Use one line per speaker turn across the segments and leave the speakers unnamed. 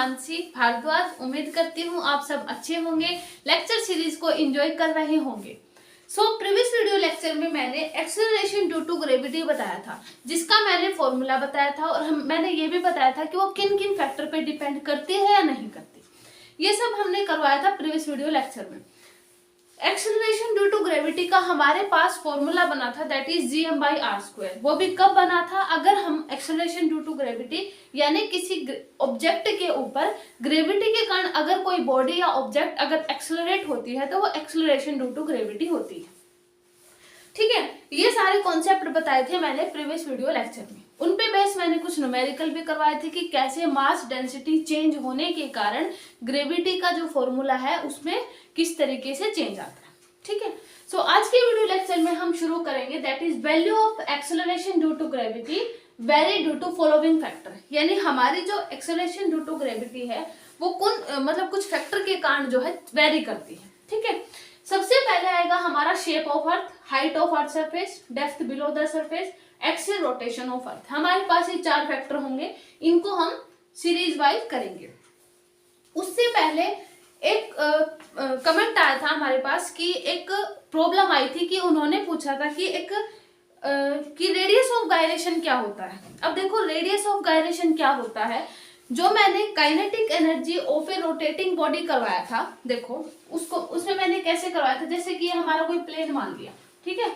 मानसी भारद्वाज। उम्मीद करती हूँ आप सब अच्छे होंगे, लेक्चर सीरीज को एंजॉय कर रहे होंगे। प्रीवियस वीडियो लेक्चर में मैंने एक्सेलरेशन ड्यू टू ग्रेविटी बताया था, जिसका मैंने फॉर्मूला बताया था और मैंने ये भी बताया था कि वो किन किन फैक्टर पे डिपेंड करती है या नहीं करती। ये सब हमने करवाया था प्रीवियस वीडियो लेक्चर में। एक्सेलरेशन ड्यू टू ग्रेविटी का हमारे पास फॉर्मूला बना था, दैट इज gm/r²। वो भी कब बना था? अगर हम एक्सेलरेशन ड्यू टू ग्रेविटी यानी किसी ऑब्जेक्ट के ऊपर ग्रेविटी के कारण अगर कोई बॉडी या ऑब्जेक्ट अगर एक्सेलरेट होती है तो वो एक्सेलरेशन ड्यू टू ग्रेविटी होती है। ठीक है, ये सारे कॉन्सेप्ट बताए थे मैंने प्रीवियस वीडियो लेक्चर में। उन पे बेस मैंने कुछ न्यूमेरिकल भी करवाए थे कि कैसे मास डेंसिटी चेंज होने के कारण ग्रेविटी का जो फॉर्मूला है उसमें किस तरीके से चेंज आता है। ठीक है, सो आज के वीडियो लेक्चर में हम शुरू करेंगे, that is value of acceleration due to gravity very due to following factor. यानी हमारी जो एक्सेलरेशन ड्यू टू ग्रेविटी है वो कुछ फैक्टर के कारण जो है वेरी करती है। ठीक है, सबसे पहले आएगा हमारा shape of earth, height of earth surface, depth below the surface, axial rotation of earth. हमारे पास ये 4 फैक्टर होंगे, इनको हम सीरीज वाइज करेंगे। उससे पहले एक कमेंट आया था हमारे पास कि एक प्रॉब्लम आई थी कि उन्होंने पूछा था कि रेडियस ऑफ गायरेशन क्या होता है। अब देखो, रेडियस ऑफ गायरेशन क्या होता है, जो मैंने kinetic energy of A rotating body करवाया था, देखो उसमें मैंने कैसे करवाया था, जैसे कि हमारा कोई प्लेन मान लिया। ठीक है,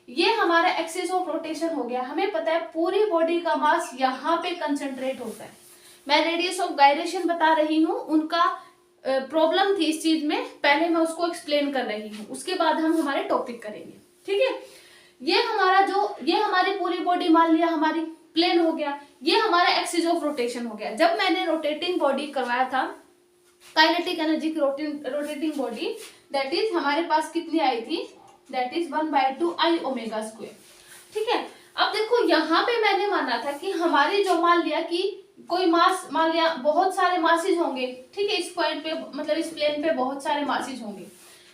ये हमारा एक्सिस ऑफ रोटेशन हो गया। हमें पता है पूरी बॉडी का मास यहाँ पे कंसंट्रेट होता है। मैं रेडियस ऑफ गायरेशन बता रही हूँ, उनका प्रॉब्लम थी इस चीज में, पहले मैं उसको एक्सप्लेन कर रही हूँ, उसके बाद हम हमारे टॉपिक करेंगे। ठीक है, ये हमारी पूरी बॉडी मान लिया हमारी प्लेन हो गया, ये हमारा एक्सिस ऑफ रोटेशन हो गया। जब मैंने रोटेटिंग बॉडी करवाया था, काइनेटिक एनर्जी की रोटेटिंग बॉडी, दैट इज हमारे पास कितनी आई थी, that is 1/2 I omega square. ठीक है, अब देखो यहाँ पे मैंने माना था कि हमारी जो मान लिया कि कोई मास मान लिया, बहुत सारे मासेज होंगे। ठीक है, इस पॉइंट पे मतलब इस प्लेन पे बहुत सारे मासेज होंगे।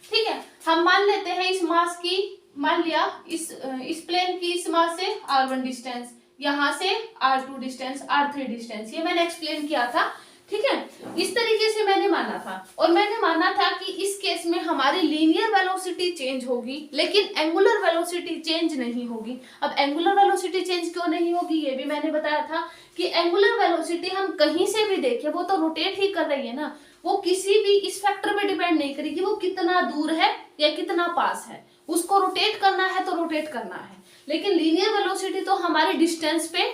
ठीक है, हम मान लेते हैं इस मास की, मान लिया इस प्लेन की इस मास से r1 डिस्टेंस, यहाँ से r2 डिस्टेंस, r3 डिस्टेंस, ये मैंने एक्सप्लेन किया था। ठीक है, इस तरीके से मैंने माना था, और मैंने माना था कि इस केस में हमारी लीनियर वेलोसिटी चेंज होगी लेकिन एंगुलर वेलोसिटी चेंज नहीं होगी। अब एंगुलर वेलोसिटी चेंज क्यों नहीं होगी ये भी मैंने बताया था कि एंगुलर वेलोसिटी हम कहीं से भी देखें वो तो रोटेट ही कर रही है ना, वो किसी भी इस फैक्टर पे डिपेंड नहीं करेगी वो कितना दूर है या कितना पास है। उसको रोटेट करना है तो रोटेट करना है, लेकिन लीनियर वेलोसिटी तो हमारे डिस्टेंस पे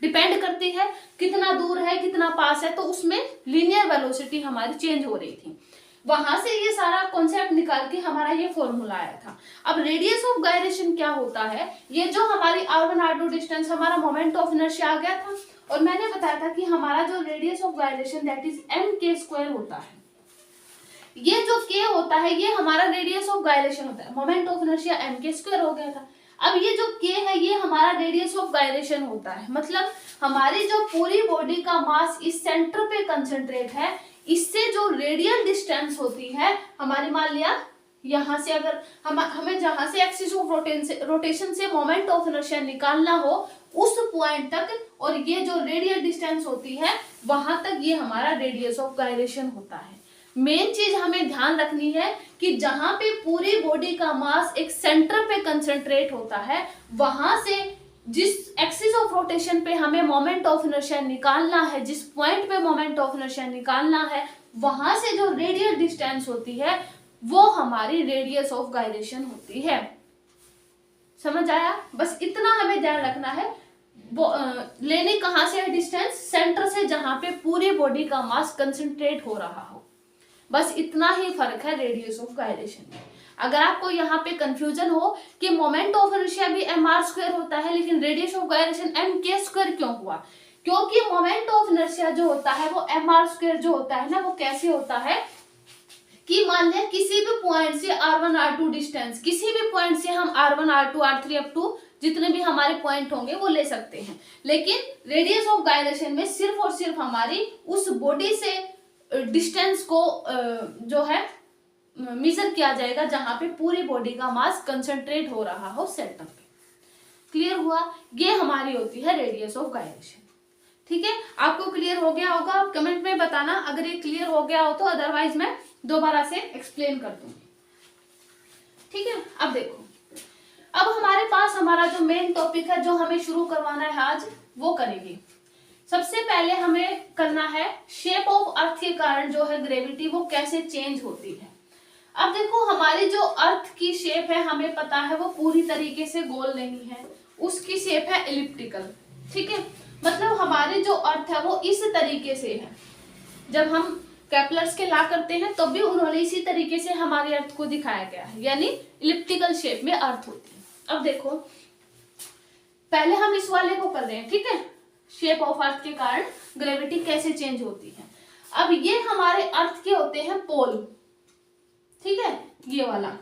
डिपेंड करती है, कितना दूर है कितना पास है, तो उसमें लीनियर वेलोसिटी हमारी चेंज हो रही थी। वहां से ये सारा कॉन्सेप्ट निकाल के हमारा ये फॉर्मूला आया था। अब रेडियस ऑफ गायरेशन क्या होता है, ये जो हमारी r1 r2 डिस्टेंस हमारा मोमेंट ऑफ इनर्शिया आ गया था, और मैंने बताया था कि हमारा जो radius of gyration that is mk² होता है। ये जो k होता है ये हमारा रेडियस ऑफ गायरेशन होता है, मोमेंट ऑफ इनर्शिया mk² हो गया था। अब ये जो k है ये हमारा रेडियस ऑफ गायरेशन होता है, मतलब हमारी जो पूरी बॉडी का मास इस सेंटर पे कंसंट्रेट है, इससे जो रेडियल डिस्टेंस होती है हमारी, मान लिया यहाँ से अगर हमें जहां से एक्सिस ऑफ रोटेशन से मोमेंट ऑफ इनर्शिया निकालना हो उस पॉइंट तक, और ये जो रेडियल डिस्टेंस होती है वहां तक, ये हमारा रेडियस ऑफ गायरेशन होता है। मेन चीज हमें ध्यान रखनी है कि जहां पे पूरी बॉडी का मास एक सेंटर पे कंसंट्रेट होता है, वहां से जिस एक्सिस ऑफ रोटेशन पे हमें मोमेंट ऑफ इनर्शिया निकालना है, जिस पॉइंट पे मोमेंट ऑफ इनर्शिया निकालना है, वहां से जो रेडियल डिस्टेंस होती है वो हमारी रेडियस ऑफ गायरेशन होती है। समझ आया? बस इतना हमें ध्यान रखना है। लेने कहां से है डिस्टेंस, सेंटर से, जहां पे पूरी बॉडी का मास कंसंट्रेट हो रहा हो। बस इतना ही फर्क है रेडियस ऑफ गायरेशन में। अगर आपको यहाँ पे कंफ्यूजन हो कि मोमेंट ऑफ इनर्शिया भी mr² होता है लेकिन रेडियस ऑफ गायरेशन mk² क्यों हुआ, क्योंकि मोमेंट ऑफ इनर्शिया जो होता है वो mr² जो होता है ना, वो कैसे होता है कि मान लिया किसी भी पॉइंट से r1 r2 डिस्टेंस, किसी भी पॉइंट से हम r1 r2 r3 up to जितने भी हमारे पॉइंट होंगे वो ले सकते हैं, लेकिन रेडियस ऑफ गायरेशन में सिर्फ और सिर्फ हमारी उस बॉडी से डिस्टेंस को जो है मेजर किया जाएगा जहां पे पूरी बॉडी का मास कंसंट्रेट हो रहा हो सेंटर पे। क्लियर हुआ? ये हमारी होती है रेडियस ऑफ गायरेशन। ठीक है, आपको क्लियर हो गया होगा, आप कमेंट में बताना अगर ये क्लियर हो गया हो तो, अदरवाइज मैं दोबारा से एक्सप्लेन कर दूंगी। ठीक है, अब देखो, अब हमारे पास हमारा जो मेन टॉपिक है जो हमें शुरू करवाना है आज, वो करेंगे। सबसे पहले हमें करना है शेप ऑफ अर्थ के कारण जो है ग्रेविटी वो कैसे चेंज होती है। अब देखो, हमारी जो अर्थ की शेप है हमें पता है वो पूरी तरीके से गोल नहीं है, उसकी शेप है एलिप्टिकल। ठीक है, मतलब हमारे जो अर्थ है वो इस तरीके से है। जब हम केपलर्स के ला करते हैं तो भी उन्होंने इसी तरीके से हमारे अर्थ को दिखाया गया है, यानी इलिप्टिकल शेप में अर्थ होती है। अब देखो, पहले हम इस वाले को कर रहे हैं। ठीक है, शेप ऑफ अर्थ के कारण ग्रेविटी कैसे चेंज होती है। अब ये हमारे अर्थ के होते हैं पोल। ठीक है, ये वाला,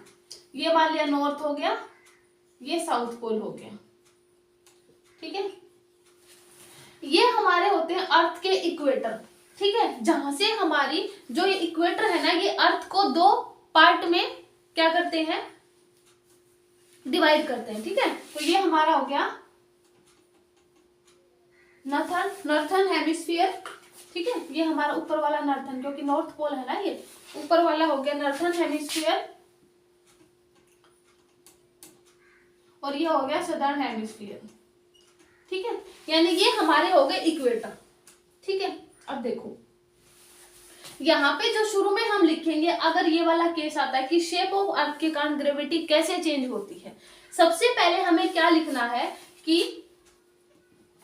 ये मान लिया नॉर्थ हो गया, ये साउथ पोल हो गया। ठीक है, ये हमारे होते हैं अर्थ के इक्वेटर। ठीक है, जहां से हमारी जो ये इक्वेटर है ना, ये अर्थ को दो पार्ट में क्या करते हैं, डिवाइड करते हैं। ठीक है, तो ये हमारा हो गया नॉर्थन हेमिस्फीयर। ठीक है, ये हमारा ऊपर वाला नॉर्थन, क्योंकि नॉर्थ पोल है ना, ये ऊपर वाला हो गया नॉर्थन हेमिस्फीयर, और ये हो गया सदर्न हेमिस्फीयर। ठीक है, यानी ये हमारे हो गए इक्वेटर। ठीक है, अब देखो, यहाँ पे जो शुरू में हम लिखेंगे, अगर ये वाला केस आता है कि शेप ऑफ अर्थ के कारण ग्रेविटी कैसे चेंज होती है, सबसे पहले हमें क्या लिखना है कि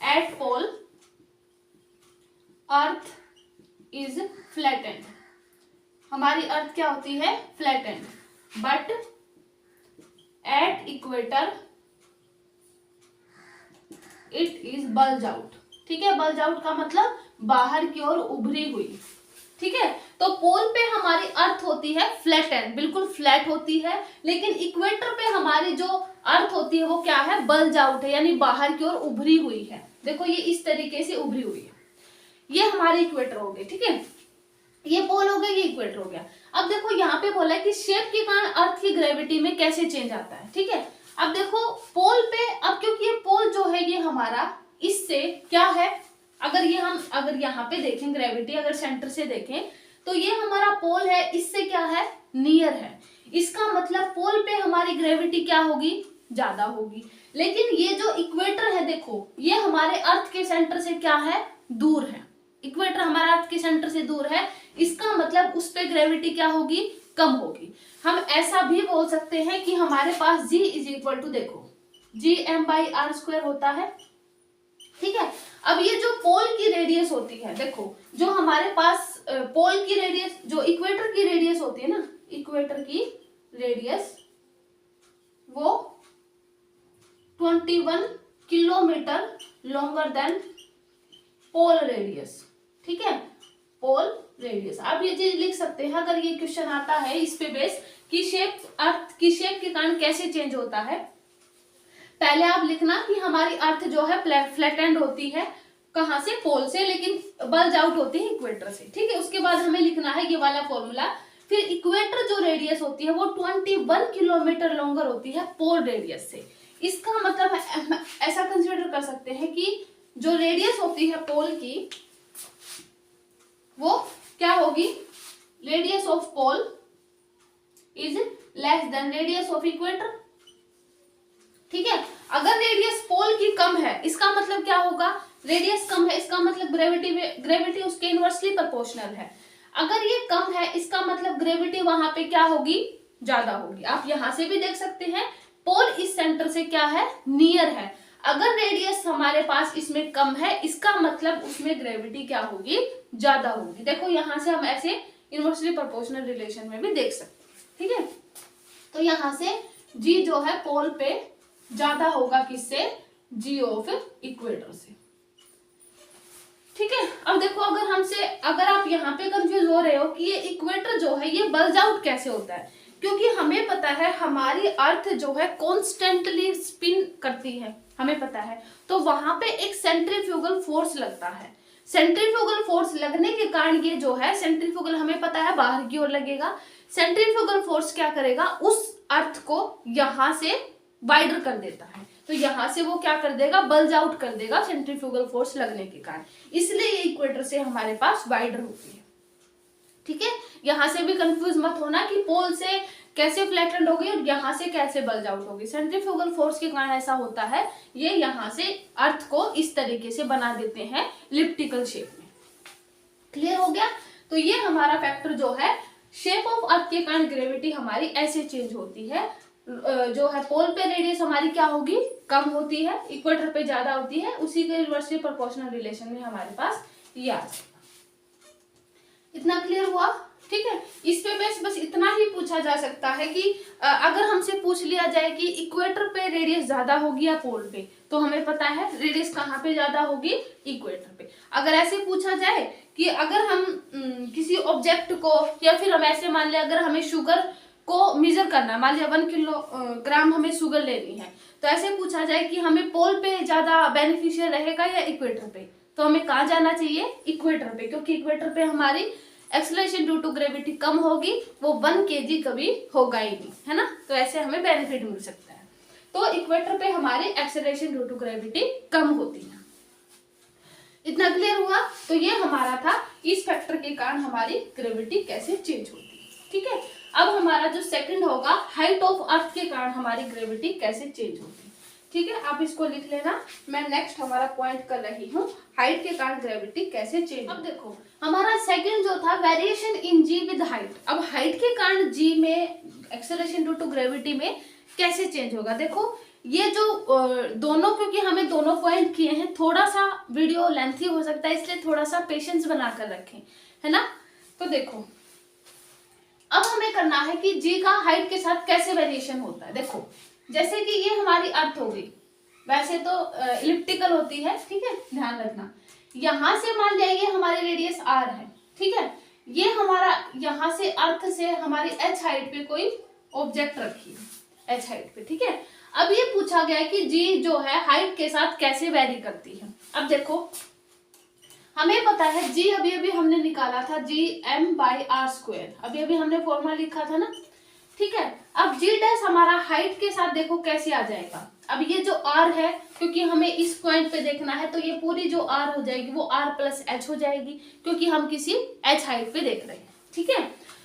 at pole earth is flattened. हमारी अर्थ क्या होती है, flattened, but at equator it is bulge out. ठीक है, बल्ज आउट का मतलब बाहर की ओर उभरी हुई। ठीक है, तो पोल पे हमारी अर्थ होती है फ्लैट एंड, बिल्कुल फ्लैट होती है, लेकिन इक्वेटर पे हमारी जो अर्थ होती है वो क्या है, बल्ज आउट है, यानी बाहर की ओर उभरी हुई है। देखो, ये इस तरीके से उभरी हुई है, ये हमारी इक्वेटर हो गई। ठीक है, ये पोल हो गया, ये इक्वेटर हो गया। अब देखो, यहाँ पे बोला है कि शेप के कारण अर्थ की ग्रेविटी में कैसे चेंज आता है। ठीक है, अब देखो पोल पे, अब क्योंकि ये पोल जो है ये हमारा इससे क्या है, अगर यहाँ पे देखें ग्रेविटी, अगर सेंटर से देखें तो ये हमारा पोल है, इससे क्या है, नियर है। इसका मतलब पोल पे हमारी ग्रेविटी क्या होगी, ज्यादा होगी। लेकिन ये जो इक्वेटर है, देखो ये हमारे अर्थ के सेंटर से क्या है, दूर है। इक्वेटर हमारा अर्थ के सेंटर से दूर है, इसका मतलब उस पे ग्रेविटी क्या होगी, कम होगी। हम ऐसा भी बोल सकते हैं कि हमारे पास G इज इक्वल टू, देखो Gm/r² होता है। ठीक है, अब ये जो पोल की रेडियस होती है, देखो जो हमारे पास पोल की रेडियस, जो इक्वेटर की रेडियस होती है ना, इक्वेटर की रेडियस वो 21 किलोमीटर लॉन्गर देन पोल रेडियस। ठीक है, पोल रेडियस, आप ये चीज लिख सकते हैं अगर ये क्वेश्चन आता है इस पे बेस कि शेप, अर्थ की शेप के कारण कैसे चेंज होता है। पहले आप लिखना कि हमारी अर्थ जो है फ्लैटेंड होती है, कहां से, पोल से, लेकिन बल्ज आउट होती है इक्वेटर से। ठीक है, उसके बाद हमें लिखना है ये वाला फॉर्मूला। फिर इक्वेटर जो रेडियस होती है वो 21 किलोमीटर लॉन्गर होती है पोल रेडियस से। इसका मतलब ऐसा कंसिडर कर सकते हैं कि जो रेडियस होती है पोल की वो क्या होगी, radius of pole is less than radius of equator. ठीक है, अगर रेडियस पोल की कम है, इसका मतलब क्या होगा, रेडियस कम है, इसका मतलब ग्रेविटी उसके इनवर्सली प्रोपोर्शनल है। अगर ये कम है, इसका मतलब ग्रेविटी वहां पे क्या होगी, ज्यादा होगी। आप यहां से भी देख सकते हैं, पोल इस सेंटर से क्या है, नियर है। अगर रेडियस हमारे पास इसमें कम है, इसका मतलब उसमें ग्रेविटी क्या होगी, ज्यादा होगी। देखो यहां से हम ऐसे इनवर्सली प्रोपोर्शनल रिलेशन में भी देख सकते हैं। ठीक है, तो यहां से G जो है पोल पे ज्यादा होगा, किससे, G ऑफ इक्वेटर से। ठीक है, अब देखो, अगर आप यहाँ पे कंफ्यूज हो रहे हो कि ये इक्वेटर जो है ये बल्ज आउट कैसे होता है, क्योंकि हमें पता है हमारी अर्थ जो है कॉन्स्टेंटली स्पिन करती है, हमें पता है, तो वहां पे एक सेंट्रीफ्यूगल फोर्स लगता है। सेंट्रीफ्यूगल फोर्स लगने के कारण ये जो है, सेंट्रीफ्यूगल हमें पता है बाहर की ओर लगेगा, सेंट्रीफ्यूगल फोर्स क्या करेगा, उस अर्थ को यहां से वाइडर कर देता है। तो यहाँ से वो क्या कर देगा, बल्ज आउट कर देगा सेंट्रीफ्यूगल फोर्स लगने के कारण, इसलिए ये इक्वेटर से हमारे पास वाइडर होती है। ठीक है, यहाँ से भी कंफ्यूज मत होना कि पोल से कैसे फ्लैटेंड होगी और यहाँ से कैसे बल्ज आउट होगी। सेंट्रीफ्यूगल फोर्स के कारण ऐसा होता है, ये यहाँ से अर्थ को इस तरीके से बना देते हैं इलिप्टिकल शेप में। क्लियर हो गया। तो ये हमारा फैक्टर जो है, शेप ऑफ अर्थ के कारण ग्रेविटी हमारी ऐसे चेंज होती है। जो है पोल पे रेडियस हमारी क्या होगी, कम होती है, इक्वेटर पे ज्यादा होती है, उसी के इन्वर्सली प्रोपोर्शनल रिलेशन में हमारे पास ये आ जाएगा। इतना क्लियर हुआ। ठीक है, इस पे बस इतना ही पूछा जा सकता है कि अगर हमसे पूछ लिया जाए कि इक्वेटर पे रेडियस ज्यादा होगी या पोल पे, तो हमें पता है रेडियस कहाँ पे ज्यादा होगी, इक्वेटर पे। अगर ऐसे पूछा जाए कि अगर हम किसी ऑब्जेक्ट को, या फिर हम ऐसे मान ले अगर हमें शुगर को मेजर करना है, मान लिया 1 किलोग्राम हमें शुगर लेनी है, तो ऐसे पूछा जाए कि हमें पोल पे ज्यादा बेनिफिशियल रहेगा या इक्वेटर पे, तो हमें कहाँ जाना चाहिए, इक्वेटर पे, क्योंकि इक्वेटर पे हमारी एक्सेलरेशन ड्यू टू ग्रेविटी कम होगी, वो 1 kg कभी होगा ही नहीं, है ना। तो ऐसे हमें बेनिफिट मिल सकता है। तो इक्वेटर पे हमारी एक्सेलरेशन ड्यू टू ग्रेविटी कम होती है। इतना क्लियर हुआ। तो ये हमारा था इस फैक्टर के कारण हमारी ग्रेविटी कैसे चेंज होती है। ठीक है, अब हमारा जो सेकंड होगा, हाइट ऑफ अर्थ के कारण हमारी ग्रेविटी कैसे चेंज होती है। ठीक है, आप इसको लिख लेना। मैं नेक्स्ट हमारा पॉइंट कर रही हूँ, हाइट के कारण ग्रेविटी कैसे चेंज। अब देखो हमारा सेकंड जो था, variation in G with height. अब हाइट के कारण जी में एक्सेलरेशन ड्यू टू ग्रेविटी में कैसे चेंज होगा। देखो ये जो दोनों, क्योंकि हमें दोनों पॉइंट किए हैं, थोड़ा सा वीडियो लेंथी हो सकता है, इसलिए थोड़ा सा पेशेंस बनाकर रखें, है ना। तो देखो अब हमें करना है कि जी का हाइट के साथ कैसे वेरिएशन होता है। देखो जैसे कि ये हमारी अर्थ हो गई, वैसे तो इलिप्टिकल होती है, ठीक है, ध्यान रखना। यहां से मान लिया ये हमारी रेडियस आर है, ठीक है, ये हमारा यहां से अर्थ से हमारी एच हाइट पे कोई ऑब्जेक्ट रखी है, एच हाइट पे, ठीक है। अब ये पूछा गया है कि जी जो है हाइट के साथ कैसे वेरी करती है। अब देखो हमें पता है जी अभी अभी हमने निकाला था, G M by R square, अभी अभी हमने फॉर्मूला लिखा था ना, ठीक है। अब जी डैश हमारा हाइट के साथ देखो कैसे आ जाएगा। अब ये जो r है, क्योंकि हमें इस पॉइंट पे देखना है, तो ये पूरी जो r हो जाएगी वो r प्लस एच हो जाएगी, क्योंकि हम किसी h हाइट पे देख रहे हैं, ठीक है।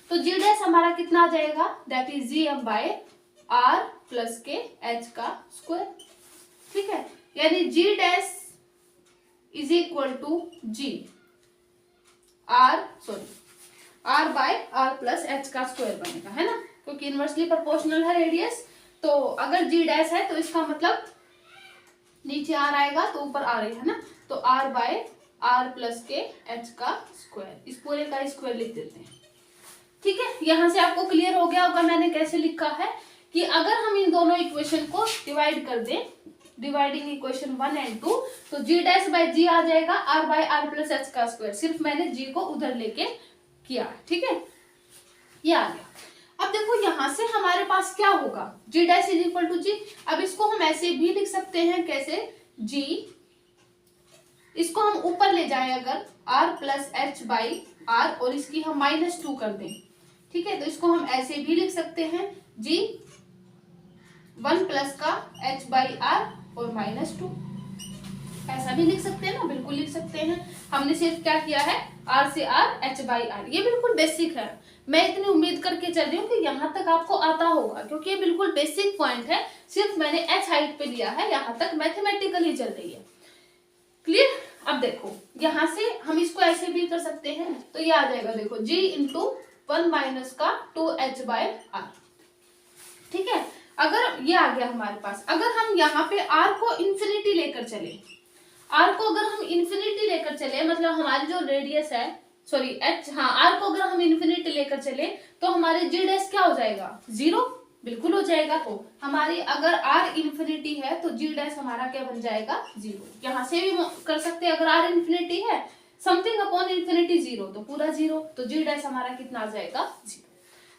तो जी डैश हमारा कितना आ जाएगा, that is G M by r plus के h का स्क्वायर, ठीक है। यानी G dash is equal to G r by r plus H का स्क्वायर बनेगा, है ना, क्योंकि इनवर्सली प्रोपोर्शनल है रेडियस। तो अगर जी डैश है तो इसका मतलब नीचे r आएगा तो ऊपर r है ना, तो r बाय r प्लस के h का स्क्वायर, इस पूरे का स्क्वायर लिख देते हैं, ठीक है। यहां से आपको क्लियर हो गया होगा मैंने कैसे लिखा है, कि अगर हम इन दोनों इक्वेशन को डिवाइड कर दें, डिवाइडिंग इक्वेशन 1 और 2, तो जी डैश बाय जी आ जाएगा r by r plus H का स्क्वायर, सिर्फ मैंने जी को उधर लेके किया, ठीक है, ये आ गया। अब देखो यहां से हमारे पास क्या होगा, जी डैश इज इक्वल टू जी। अब इसको हम ऐसे भी लिख सकते हैं, कैसे, जी, इसको हम ऊपर ले जाएं अगर r plus H by R, और इसकी हम -2 कर दें, ठीक है, तो इसको हम ऐसे भी लिख सकते हैं, जी 1 प्लस का h बाई आर और -2, ऐसा भी लिख सकते हैं ना, बिल्कुल लिख सकते हैं। हमने सिर्फ क्या किया है, r से r h बाई आर, ये बिल्कुल बेसिक है। मैं इतनी उम्मीद करके चल रही हूँ कि यहाँ तक आपको आता होगा, क्योंकि ये बिल्कुल बेसिक पॉइंट है, सिर्फ मैंने h हाइट पे लिया है, यहाँ तक मैथमेटिकली चल रही है, क्लियर। अब देखो यहाँ से हम इसको ऐसे भी कर सकते हैं, तो ये आ जाएगा, देखो g इंटू 1 माइनस का 2h बाय आर, ठीक है। अगर ये आ गया हमारे पास, अगर हम यहाँ पे r को इंफिनिटी लेकर चले, r को अगर हम इंफिनिटी लेकर चले, मतलब हमारी जो रेडियस है, सॉरी h, हाँ, r को अगर हम इंफिनिटी लेकर चले, तो हमारे g डैश क्या हो जाएगा, 0, बिल्कुल हो जाएगा। तो हमारी अगर r इंफिनिटी है तो g डैश हमारा क्या बन जाएगा, 0। यहाँ से भी कर सकते हैं, अगर r इंफिनिटी है, समथिंग अपॉन इंफिनिटी 0, तो पूरा 0, तो g डैश हमारा कितना आ जाएगा, 0।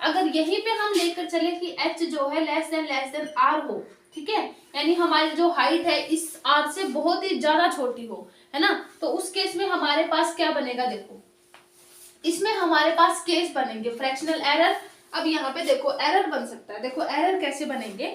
अगर यहीं पे हम लेकर चले कि h जो है लेस देन r हो, ठीक है, यानी हमारी जो हाइट है इस r से बहुत ही ज्यादा छोटी हो, है ना, तो उस केस में हमारे पास क्या बनेगा, देखो इसमें हमारे पास केस बनेंगे फ्रैक्शनल एरर। अब यहाँ पे देखो एरर बन सकता है, देखो एरर कैसे बनेंगे,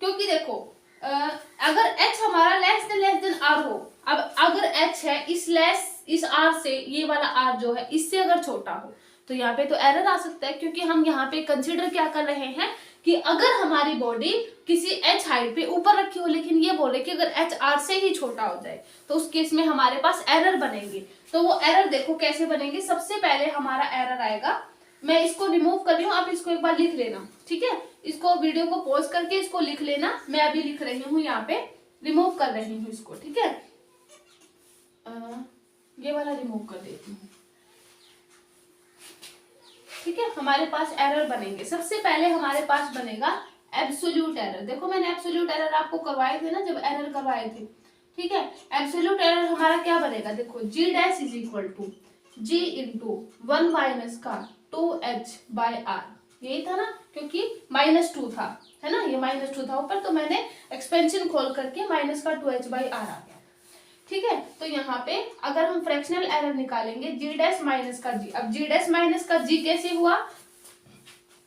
क्योंकि देखो अगर h हमारा लेस देन r हो, अब अगर h है इस r से, ये वाला r जो है इससे अगर छोटा हो तो यहाँ पे तो एरर आ सकता है, क्योंकि हम यहाँ पे कंसिडर क्या कर रहे हैं कि अगर हमारी बॉडी किसी h हाइट पे ऊपर रखी हो, लेकिन ये बोले कि अगर h r से ही छोटा हो जाए तो उस केस में हमारे पास एरर बनेंगे। तो वो एरर देखो कैसे बनेंगे। सबसे पहले हमारा एरर आएगा, मैं इसको रिमूव कर रही हूँ, आप इसको एक बार लिख लेना, ठीक है। इसको वीडियो को पॉज करके इसको लिख लेना, मैं अभी लिख रही हूँ यहाँ पे, रिमूव कर रही हूँ इसको, ठीक है। ये वाला रिमूव कर देती हूँ, ठीक है। हमारे पास एरर बनेंगे। सबसे पहले हमारे पास बनेगा एब्सोल्यूट एरर। देखो मैंने एब्सोल्यूट एरर आपको करवाए थे ना, जब एरर करवाए थे, ठीक है। एब्सोल्यूट एरर हमारा क्या बनेगा, देखो g dash is equal to g into 1 minus का 2h बाय r, यही था ना, क्योंकि -2 था, है ना, ये -2 था ऊपर, तो मैंने एक्सपेंशन खोल करके माइनस का 2h बाई r आ गया, ठीक है। तो यहाँ पे अगर हम फ्रैक्शनल एरर निकालेंगे g डैश माइनस का g, अब g डैश माइनस का g कैसे हुआ,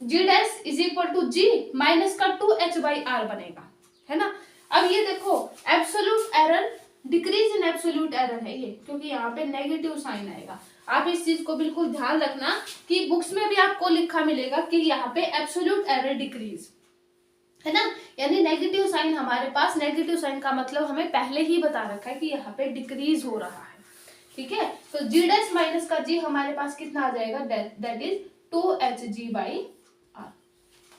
g dash is equal to g minus का 2h बाई r बनेगा, है ना। अब ये देखो absolute error, decrease in absolute error है ये, क्योंकि यहाँ पे नेगेटिव साइन आएगा। आप इस चीज को बिल्कुल ध्यान रखना कि बुक्स में भी आपको लिखा मिलेगा कि यहाँ पे एब्सोल्यूट एरर डिक्रीज, है ना, यानी नेगेटिव साइन हमारे पास, नेगेटिव साइन का मतलब हमें पहले ही बता रखा है कि यहाँ पे डिक्रीज हो रहा है, ठीक है। तो g डैश माइनस का g हमारे पास कितना आ जाएगा, that is 2hg by r,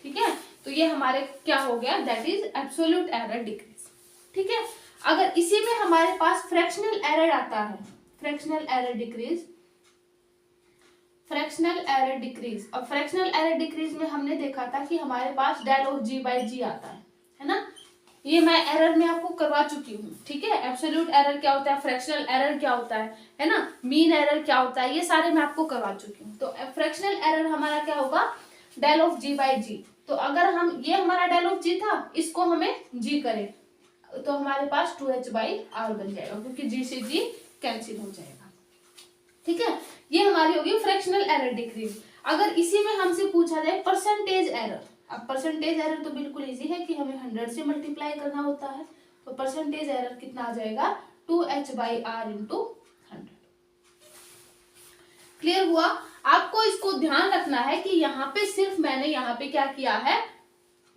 ठीक है। तो ये हमारे क्या हो गया, that is absolute error decrease, ठीक है। अगर इसी में हमारे पास फ्रैक्शनल एरर आता है, fractional error decrease, fractional error decrease, और फ्रैक्शनल एरर डिक्रीज में हमने देखा था कि हमारे पास del of g by g आता है ना। ये मैं एरर में आपको करवा चुकी हूँ, ठीक है। एब्सोल्यूट एरर क्या होता है, फ्रैक्शनल एरर क्या होता है ना, मीन एरर क्या होता है, ये सारे मैं आपको करवा चुकी हूँ। तो फ्रैक्शनल एरर हमारा क्या होगा, del of g by g। तो अगर हम, ये हमारा डेल ऑफ g था, इसको हमें g करें तो हमारे पास 2h बाई r बन जाएगा, क्योंकि g से g कैंसिल हो जाएगा, ठीक है। ये हमारी होगी फ्रैक्शनल एरर डिक्रीज। अगर इसी में हमसे पूछा जाए परसेंटेज एरर, अब परसेंटेज एरर तो बिल्कुल इजी है कि हमें 100 से मल्टीप्लाई करना होता है, तो परसेंटेज एरर कितना आ जाएगा, 2h by r into 100। Clear हुआ। आपको इसको ध्यान रखना है कि यहाँ पे सिर्फ मैंने यहाँ पे क्या किया है,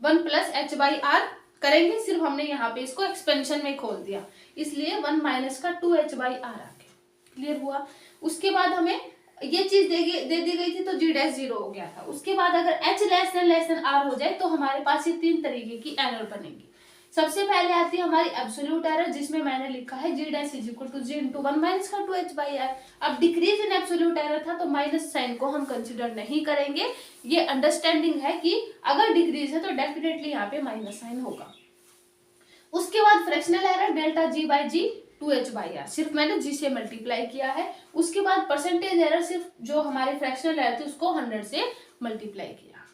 1 प्लस h बाई r करेंगे, सिर्फ हमने यहाँ पे इसको एक्सपेंशन में खोल दिया, इसलिए 1 माइनस का 2h बाई r आ गया। क्लियर हुआ। उसके बाद हमें ये चीज दे दी गई थी, तो g डैश 0 हो गया था। उसके बाद अगर h लेस देन r हो जाए तो हमारे पास ये 3 तरीके की एरर बनेगी। सबसे पहले आती है हमारी एब्सोल्यूट एरर, जिसमें मैंने लिखा है g dash is equal to g into 1 minus का 2h बाई r। अब डिक्रीज इन एब्सोल्यूट एरर था तो माइनस साइन को हम कंसिडर नहीं करेंगे, ये अंडरस्टैंडिंग है कि अगर डिक्रीज है तो डेफिनेटली यहाँ पे माइनस साइन होगा। उसके बाद fractional error delta g by g 2h by r, सिर्फ मैंने g से मल्टीप्लाई किया है। उसके बाद परसेंटेज एरर, सिर्फ जो हमारे फ्रैक्शनल एरर थी उसको 100 से मल्टीप्लाई किया।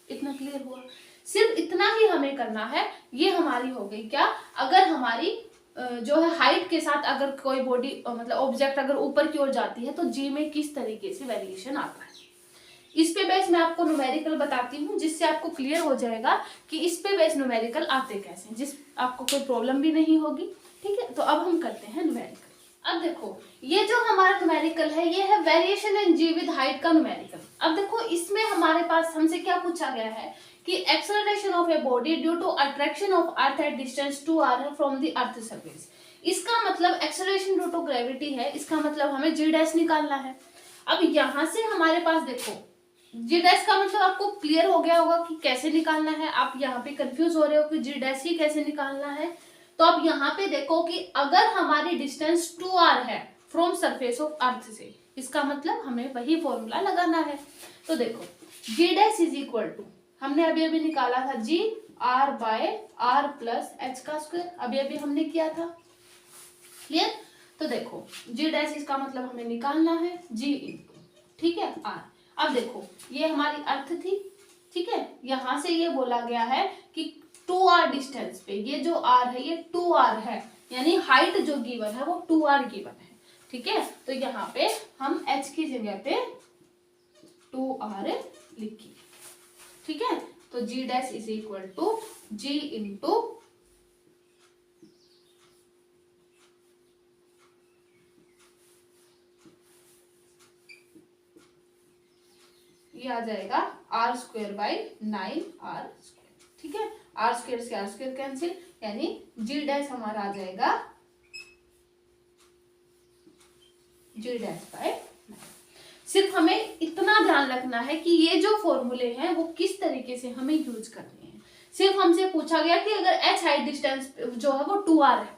इतना क्लियर हुआ। सिर्फ इतना ही हमें करना है। ये हमारी हो गई क्या, अगर हमारी जो है हाइट के साथ अगर कोई बॉडी मतलब ऑब्जेक्ट अगर ऊपर की ओर जाती है तो जी में किस तरीके से वेरिएशन आता है। इस पे बेस मैं आपको न्यूमेरिकल बताती हूँ, जिससे आपको क्लियर हो जाएगा कि इस पे बेस न्यूमेरिकल आते कैसे, जिस आपको कोई प्रॉब्लम भी नहीं होगी, ठीक है। तो अब हम करते हैं न्यूमेरिकल। अब देखो ये जो हमारा न्यूमेरिकल है ये है variation in G with height का न्यूमेरिकल। अब देखो इसमें हमारे पास हमसे क्या पूछा गया है कि acceleration of a body due to attraction of earth at distance 2r from the earth surface. इसका मतलब एक्सेलरेशन ड्यू टू ग्रेविटी है, इसका मतलब हमें जी डैश निकालना है। अब यहाँ से हमारे पास देखो जी डैश का मतलब आपको क्लियर हो गया होगा कि कैसे निकालना है। आप यहाँ पे कंफ्यूज हो रहे हो कि जी डैश ही कैसे निकालना है, तो अब यहाँ पे देखो कि अगर हमारी डिस्टेंस 2r है फ्रॉम सरफेस ऑफ अर्थ से, इसका मतलब हमें वही फॉर्मूला लगाना है। तो देखो g dash is equal to, हमने अभी अभी निकाला था g r by r plus H का स्क्वायर, अभी अभी हमने किया था। क्लियर। तो देखो जी डैश इसका मतलब हमें निकालना है जी इंटू, ठीक है, r। अब देखो ये हमारी अर्थ थी, ठीक है, यहां से ये बोला गया है कि 2r डिस्टेंस पे ये जो r है ये 2r है, यानी हाइट जो गिवन है वो 2r गिवन है, ठीक है। तो यहाँ पे हम h की जगह पे 2r लिखिए, ठीक है। तो g dash is equal to g into ये आ जाएगा are square by 9r square. ठीक है, आर स्क्वायर से आर स्क्वायर कैंसिल, यानी जी डैश हमारा आ जाएगा जी डैश बाय 9। सिर्फ हमें इतना ध्यान रखना है कि ये जो फॉर्मूले हैं वो किस तरीके से हमें यूज करने हैं। सिर्फ हमसे पूछा गया कि अगर h हाइट डिस्टेंस जो है वो 2r है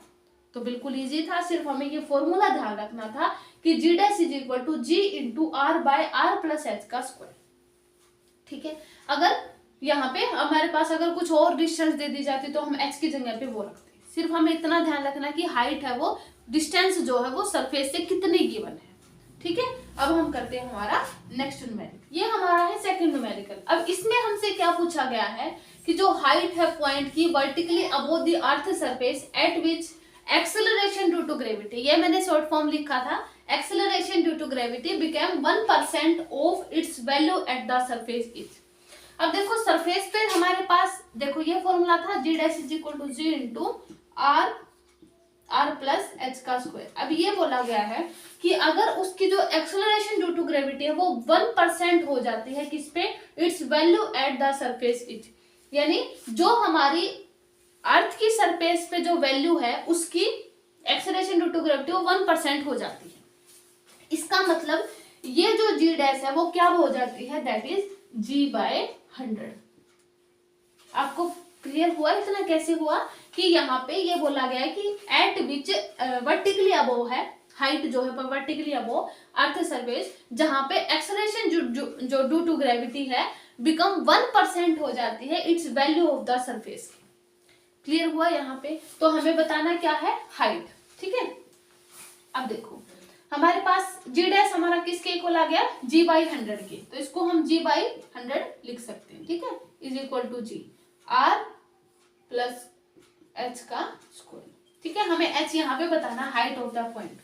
तो बिल्कुल इजी था, सिर्फ हमें ये फॉर्मूला ध्यान रखना था कि G dash is equal to G into R by are plus H का स्क्वायर। ठीक है, अगर यहाँ पे हमारे पास अगर कुछ और डिस्टेंस दे दी जाती तो हम h की जगह पे वो रखते। सिर्फ हमें इतना ध्यान रखना कि हाइट है वो डिस्टेंस जो है वो सरफेस से कितने गिवन है। ठीक है, अब हम करते हैं हमारा नेक्स्ट न्यूमेरिकल। ये हमारा है सेकंड न्यूमेरिकल। अब इसमें हमसे क्या पूछा गया है कि जो हाइट है पॉइंट की vertically above the earth surface at which acceleration due to gravity, ये मैंने शॉर्ट फॉर्म लिखा था, acceleration due to gravity became 1% of its value at the surface is. अब देखो सरफेस पे हमारे पास देखो ये फॉर्मूला था G dash is equal to G into R plus H का स्क्वायर। अब ये बोला गया है कि अगर उसकी जो एक्सेलरेशन ड्यू टू ग्रेविटी है वो 1% हो जाती है किस पे, it's value at the surface is, यानी जो हमारी अर्थ की सरफेस पे जो वैल्यू है उसकी एक्सेलरेशन ड्यू टू ग्रेविटी वो 1% हो जाती है। इसका मतलब ये जो जी डैश है वो क्या हो जाती है, दैट इज जी बाय 100। आपको क्लियर हुआ इतना कैसे हुआ कि यहाँ पे ये बोला गया है कि एट विच वर्टिकली अबोव है, हाइट जो है वर्टिकली अबोव अर्थ सरफेस, जहां पे एक्सेलरेशन जो ड्यू टू ग्रेविटी है बिकम 1% हो जाती है it's value of the surface. Clear हुआ यहाँ पे, तो हमें बताना क्या है, हाइट। ठीक है, अब देखो हमारे पास जी डैश हमारा किसके इक्वल आ गया, जी बाई 100 के, तो इसको हम जी बाई 100 लिख सकते हैं। ठीक है, is equal to g r plus H का स्क्वायर। ठीक है, हमें एच यहाँ पे बताना, हाइट ऑफ द पॉइंट।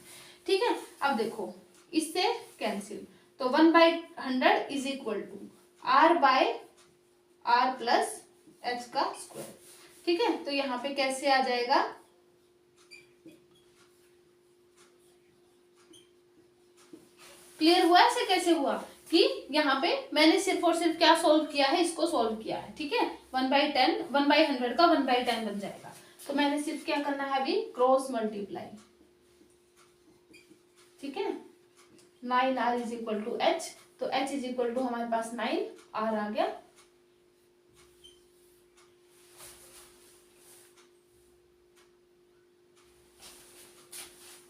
ठीक है, अब देखो इससे कैंसिल, तो 1/100 is equal to r by are plus H का स्क्वायर। ठीक है, तो यहाँ पे कैसे आ जाएगा, क्लियर हुआ ऐसे कैसे हुआ कि यहाँ पे मैंने सिर्फ और सिर्फ क्या सॉल्व किया है, इसको सॉल्व किया है। ठीक है, 1/10 1/100 का 1/10 बन जाएगा, तो मैंने सिर्फ क्या करना है अभी, क्रॉस मल्टीप्लाई। ठीक है, 9r is equal to h, तो h इज इक्वल टू हमारे पास 9r आ गया।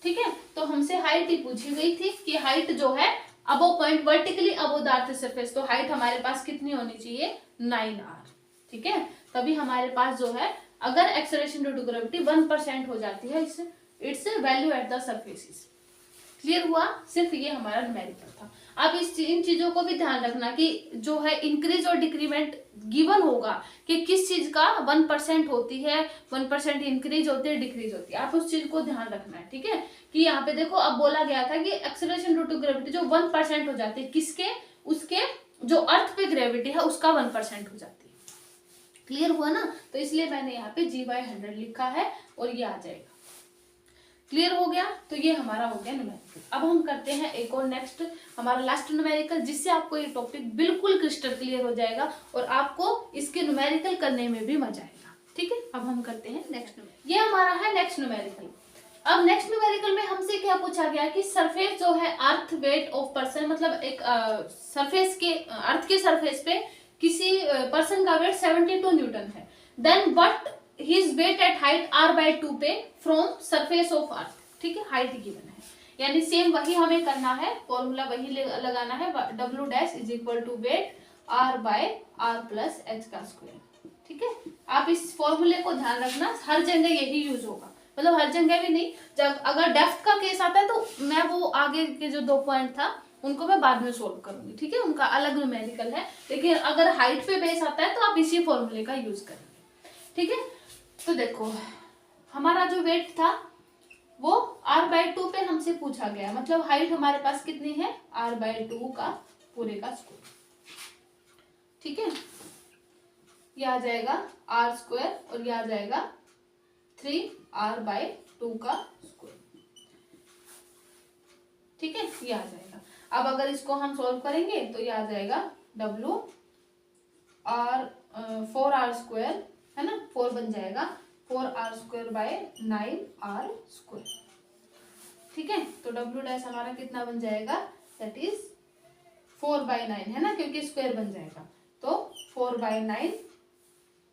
ठीक है, तो हमसे हाइट ही पूछी गई थी कि हाइट जो है above point vertically above the earth surface, तो हाइट हमारे पास कितनी होनी चाहिए, 9r। ठीक है, तभी हमारे पास जो है अगर एक्सेलरेशन ड्यू टू ग्रेविटी 1% हो जाती है it's value at the surface. Clear हुआ, सिर्फ ये हमारा न्यूमेरिकल था। अब इन चीजों को भी ध्यान रखना कि जो है इंक्रीज और डिक्रीमेंट गिवन होगा कि किस चीज का 1% होती है, 1% इंक्रीज होती है, डिक्रीज होती है, आप उस चीज को ध्यान रखना है। ठीक है, कि यहाँ पे देखो अब बोला गया था कि एक्सेलरेशन ड्यू टू ग्रेविटी जो 1% हो जाती है किसके, उसके जो अर्थ पे ग्रेविटी है उसका 1% हो जाती है। क्लियर हुआ ना, तो इसलिए मैंने यहाँ पे g/100 लिखा है और ये आ जाएगा। क्लियर हो गया, तो ये हमारा हो गया न्यूमेरिकल। अब हम करते हैं एक और नेक्स्ट हमारा लास्ट न्यूमेरिकल, जिससे आपको ये टॉपिक बिल्कुल क्रिस्टल क्लियर हो जाएगा और आपको इसके न्यूमेरिकल करने में भी मजा आएगा। ठीक है, अब हम करते हैं नेक्स्ट न्यूमेरिकल। ये हमारा है नेक्स्ट न्यूमेरिकल। अब नेक्स्ट न्यूमेरिकल में हमसे क्या पूछा गया कि सरफेस जो है अर्थ वेट ऑफ पर्सन, मतलब एक सरफेस के अर्थ के सरफेस पे किसी पर्सन का वेट 72 न्यूटन है, then what his weight at height r/2 पे फ्रॉम सरफेस ऑफ अर्थ। ठीक है, हाइट गिवन है, यानी सेम वही हमें करना है, फॉर्मूला वही लगाना है, w dash is equal to weight r/r plus H का स्क्वायर। ठीक है, आप इस फॉर्मूले को ध्यान रखना, हर जगह यही यूज होगा, मतलब हर जगह भी नहीं, जब अगर डेप्थ का केस आता है तो मैं वो आगे के जो 2 पॉइंट था उनको मैं बाद में सोल्व करूंगी। ठीक है, उनका अलग न्यूमेरिकल है, लेकिन अगर हाइट पे बेस आता है तो आप इसी फॉर्मूले का यूज करेंगे। ठीक है, तो देखो हमारा जो वेट था वो r/2 पे हमसे पूछा गया, मतलब हाइट हमारे पास कितनी है, r/2 का पूरे का स्क्वायर। ठीक है, ये आ जाएगा r² और ये आ जाएगा 3r/2 का स्क्वायर। ठीक है, ये आ जाएगा। अब अगर इसको हम सॉल्व करेंगे तो ये आ जाएगा W R 4r² है ना, 4 बन जाएगा 4r² बाय 9r²। ठीक है, तो W डैश हमारा कितना बन जाएगा, दैट इज 4/9 है ना, क्योंकि स्क्वायर बन जाएगा, तो 4/9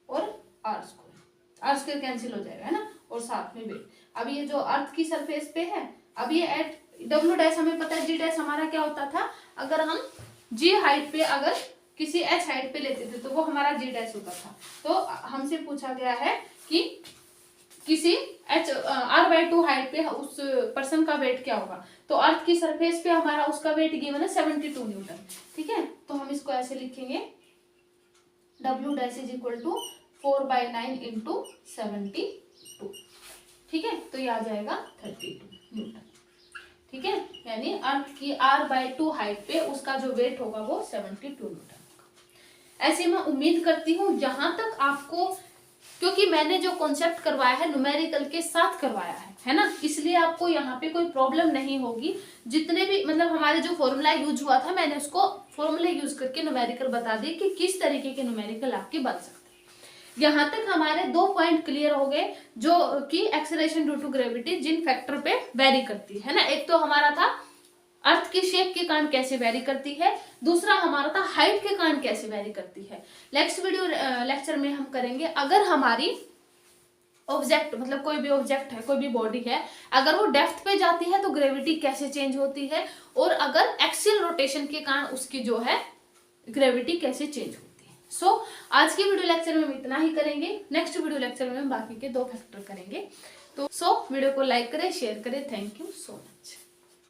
और r² कैंसिल हो जाएगा है ना, और साथ में वेट। अब ये जो अर्थ की सरफेस पे है, अब ये एट W डैश हमें पता है, G डैश हमारा क्या होता था, अगर हम G हाइट पे अगर किसी H हाइट पे लेते थे तो वो हमारा G डैश होता था। तो हमसे पूछा गया है कि किसी R/2 हाइट पे उस पर्सन का वेट क्या होगा, तो अर्थ की सरफेस पे हमारा उसका वेट गिवन है 72 न्यूटन। ठीक है, तो हम इसको ऐसे लिखेंगे W dash is equal to 4/9 into 72। ठीक है, तो ये आ जाएगा 32 न्यूटन। ठीक है, यानी अर्थ की R/2 हाइट पे उसका जो वेट होगा वो 72 न्यूटन होगा। ऐसे मैं उम्मीद करती हूँ जहां तक आपको, क्योंकि मैंने जो कॉन्सेप्ट करवाया है न्यूमेरिकल के साथ करवाया है ना, इसलिए आपको यहाँ पे कोई प्रॉब्लम नहीं होगी। जितने भी मतलब हमारे जो फॉर्मूला यूज हुआ था, मैंने उसको फॉर्मूला यूज करके न्यूमेरिकल बता दिए कि किस तरीके के न्यूमेरिकल आपके बन सकते हैं। यहाँ तक हमारे 2 पॉइंट क्लियर हो गए, जो कि एक्सेलरेशन ड्यू टू ग्रेविटी जिन फैक्टर पे वेरी करती है ना। एक तो हमारा था अर्थ की शेप के कारण कैसे वेरी करती है, दूसरा हमारा था हाइट के कारण कैसे वेरी करती है। नेक्स्ट वीडियो लेक्चर में हम करेंगे अगर हमारी ऑब्जेक्ट मतलब कोई भी ऑब्जेक्ट है, कोई भी बॉडी है, अगर वो डेप्थ पे जाती है तो ग्रेविटी कैसे चेंज होती है, और अगर एक्सियल रोटेशन के कारण उसकी जो है ग्रेविटी कैसे चेंज होती है। सो आज की वीडियो लेक्चर में हम इतना ही करेंगे। नेक्स्ट वीडियो लेक्चर में हम बाकी के 2 फैक्टर करेंगे। तो वीडियो को लाइक करें, शेयर करें। Thank you so much.